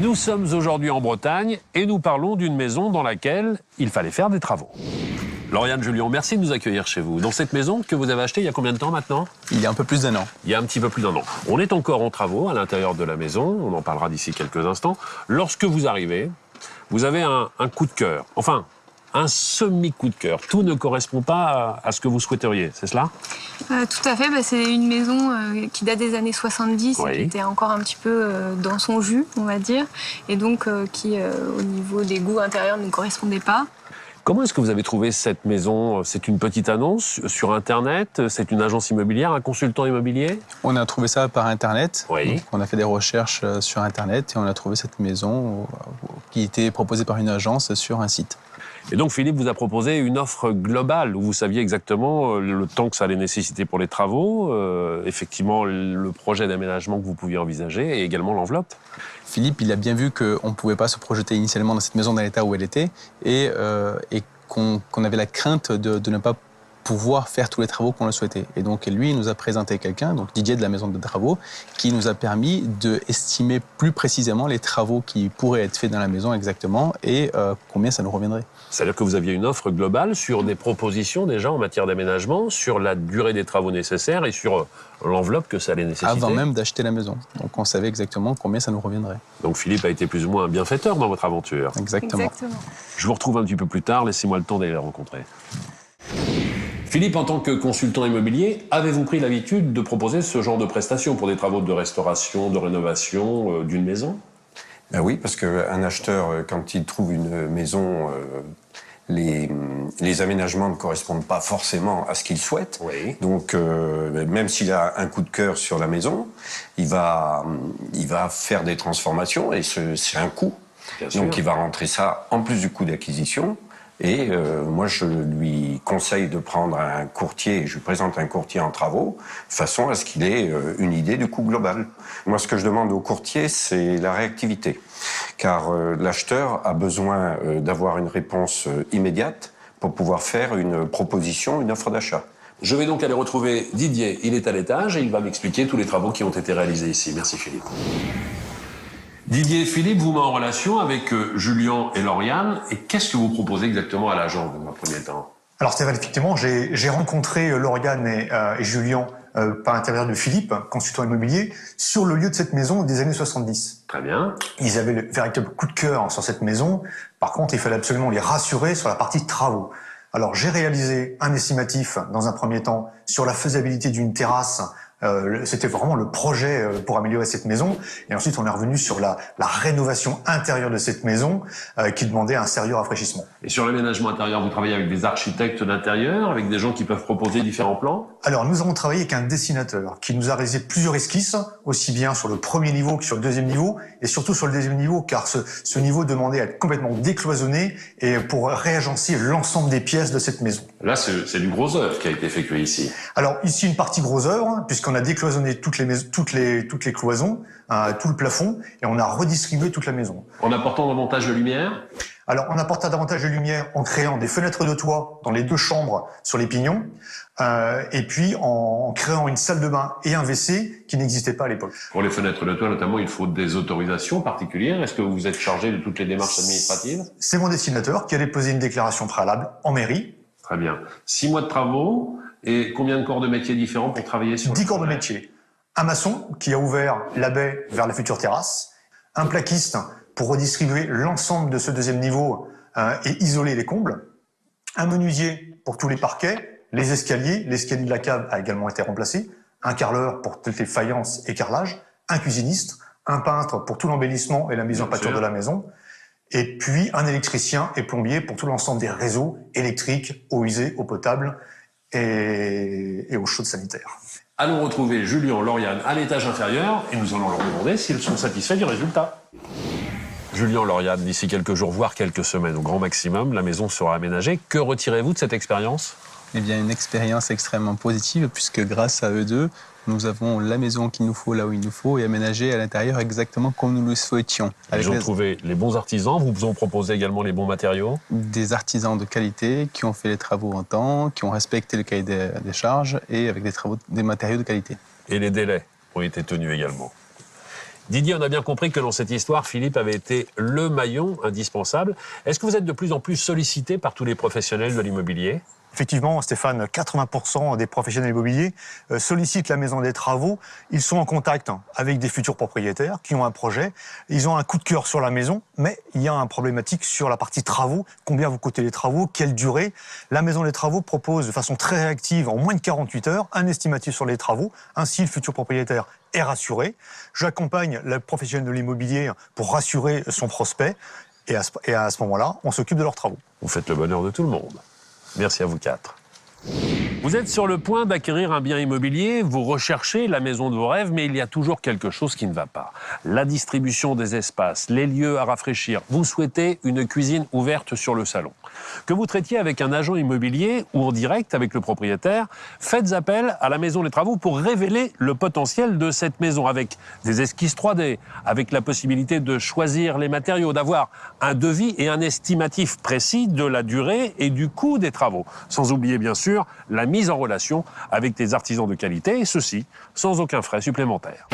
Nous sommes aujourd'hui en Bretagne et nous parlons d'une maison dans laquelle il fallait faire des travaux. Lauriane Jullion, merci de nous accueillir chez vous. Dans cette maison que vous avez achetée il y a combien de temps maintenant? Il y a un peu plus d'un an. Il y a un petit peu plus d'un an. On est encore en travaux à l'intérieur de la maison, on en parlera d'ici quelques instants. Lorsque vous arrivez, vous avez un coup de cœur, enfin un semi-coup de cœur. Tout ne correspond pas à ce que vous souhaiteriez, c'est cela? Tout à fait, c'est une maison qui date des années 70, Oui. et qui était encore un petit peu dans son jus, on va dire, et donc qui, au niveau des goûts intérieurs, ne correspondait pas. Comment est-ce que vous avez trouvé cette maison? C'est une petite annonce sur Internet? C'est une agence immobilière, un consultant immobilier? On a trouvé ça par Internet. Oui. Donc, on a fait des recherches sur Internet et on a trouvé cette maison qui était proposée par une agence sur un site. Et donc Philippe vous a proposé une offre globale où vous saviez exactement le temps que ça allait nécessiter pour les travaux, effectivement le projet d'aménagement que vous pouviez envisager et également l'enveloppe. Philippe, il a bien vu qu'on ne pouvait pas se projeter initialement dans cette maison dans l'état où elle était et qu'on avait la crainte de ne pas pouvoir faire tous les travaux qu'on le souhaitait. Et donc lui, il nous a présenté quelqu'un, donc Didier de la maison de travaux, qui nous a permis d'estimer plus précisément les travaux qui pourraient être faits dans la maison exactement et combien ça nous reviendrait. C'est-à-dire que vous aviez une offre globale sur des propositions déjà en matière d'aménagement, sur la durée des travaux nécessaires et sur l'enveloppe que ça allait nécessiter. Avant même d'acheter la maison. Donc on savait exactement combien ça nous reviendrait. Donc Philippe a été plus ou moins un bienfaiteur dans votre aventure. Exactement. Je vous retrouve un petit peu plus tard, laissez-moi le temps d'aller la rencontrer. Philippe, en tant que consultant immobilier, avez-vous pris l'habitude de proposer ce genre de prestations pour des travaux de restauration, de rénovation d'une maison? Ben oui, parce qu'un acheteur, quand il trouve une maison, les aménagements ne correspondent pas forcément à ce qu'il souhaite. Oui. Donc, même s'il a un coup de cœur sur la maison, il va faire des transformations et c'est un coût. Bien sûr. Donc, il va rentrer ça en plus du coût d'acquisition. Et moi, je lui conseille de prendre un courtier, je lui présente un courtier en travaux, de façon à ce qu'il ait une idée du coût global. Moi, ce que je demande au courtier, c'est la réactivité. Car l'acheteur a besoin d'avoir une réponse immédiate pour pouvoir faire une proposition, une offre d'achat. Je vais donc aller retrouver Didier, il est à l'étage et il va m'expliquer tous les travaux qui ont été réalisés ici. Merci Philippe. Didier et Philippe vous met en relation avec Julien et Lauriane. Et qu'est-ce que vous proposez exactement à l'agence dans un premier temps? Alors Stéphane, effectivement, j'ai rencontré Lauriane et Julien par l'intermédiaire de Philippe, consultant immobilier, sur le lieu de cette maison des années 70. Très bien. Ils avaient le véritable coup de cœur sur cette maison. Par contre, il fallait absolument les rassurer sur la partie travaux. Alors j'ai réalisé un estimatif dans un premier temps sur la faisabilité d'une terrasse. C'était vraiment le projet pour améliorer cette maison. Et ensuite, on est revenu sur la rénovation intérieure de cette maison qui demandait un sérieux rafraîchissement. Et sur l'aménagement intérieur, vous travaillez avec des architectes d'intérieur, avec des gens qui peuvent proposer différents plans? Alors, nous avons travaillé avec un dessinateur qui nous a réalisé plusieurs esquisses, aussi bien sur le premier niveau que sur le deuxième niveau, et surtout sur le deuxième niveau, car ce niveau demandait à être complètement décloisonné et pour réagencer l'ensemble des pièces de cette maison. Là, c'est du gros œuvre qui a été effectué ici. Alors, ici, une partie gros œuvre, puisqu'on a décloisonné toutes les cloisons, tout le plafond, et on a redistribué toute la maison. En apportant davantage de lumière? Alors, on apporta davantage de lumière en créant des fenêtres de toit dans les deux chambres sur les pignons, et puis en créant une salle de bain et un WC qui n'existait pas à l'époque. Pour les fenêtres de toit, notamment, il faut des autorisations particulières. Est-ce que vous vous êtes chargé de toutes les démarches administratives? C'est mon dessinateur qui a déposé une déclaration préalable en mairie. Très bien. 6 mois de travaux et combien de corps de métiers différents pour travailler sur 10 corps de métier. Un maçon qui a ouvert la baie vers la future terrasse. Un plaquiste pour redistribuer l'ensemble de ce deuxième niveau et isoler les combles. Un menuisier pour tous les parquets, les escaliers. L'escalier de la cave a également été remplacé. Un carreleur pour toutes les faïences et carrelages. Un cuisiniste. Un peintre pour tout l'embellissement et la mise en pâture de la maison. Et puis un électricien et plombier pour tout l'ensemble des réseaux électriques, eau usée, eau potable et eau chaude sanitaire. Allons retrouver Julien, Lauriane à l'étage inférieur et nous allons leur demander s'ils sont satisfaits du résultat. Julien, Lauriane, d'ici quelques jours, voire quelques semaines au grand maximum, la maison sera aménagée. Que retirez-vous de cette expérience? Eh bien, une expérience extrêmement positive puisque grâce à eux deux, nous avons la maison qu'il nous faut là où il nous faut et aménagée à l'intérieur exactement comme nous le souhaitions. Ils ont trouvé les bons artisans, vous ont proposé également les bons matériaux? Des artisans de qualité qui ont fait les travaux en temps, qui ont respecté le cahier des charges et avec des matériaux de qualité. Et les délais ont été tenus également. Didier, on a bien compris que dans cette histoire, Philippe avait été le maillon indispensable. Est-ce que vous êtes de plus en plus sollicité par tous les professionnels de l'immobilier ? Effectivement, Stéphane, 80% des professionnels immobiliers sollicitent la maison des travaux. Ils sont en contact avec des futurs propriétaires qui ont un projet. Ils ont un coup de cœur sur la maison, mais il y a un problématique sur la partie travaux. Combien vous coûtez les travaux? Quelle durée? La maison des travaux propose de façon très réactive, en moins de 48 heures, un estimatif sur les travaux. Ainsi, le futur propriétaire est rassuré. J'accompagne le professionnel de l'immobilier pour rassurer son prospect. Et à ce moment-là, on s'occupe de leurs travaux. Vous faites le bonheur de tout le monde. Merci à vous quatre. Vous êtes sur le point d'acquérir un bien immobilier, vous recherchez la maison de vos rêves, mais il y a toujours quelque chose qui ne va pas. La distribution des espaces, les lieux à rafraîchir. Vous souhaitez une cuisine ouverte sur le salon. Que vous traitiez avec un agent immobilier ou en direct avec le propriétaire, faites appel à la Maison des Travaux pour révéler le potentiel de cette maison avec des esquisses 3D, avec la possibilité de choisir les matériaux, d'avoir un devis et un estimatif précis de la durée et du coût des travaux. Sans oublier bien sûr la mise en relation avec des artisans de qualité, et ceci sans aucun frais supplémentaire.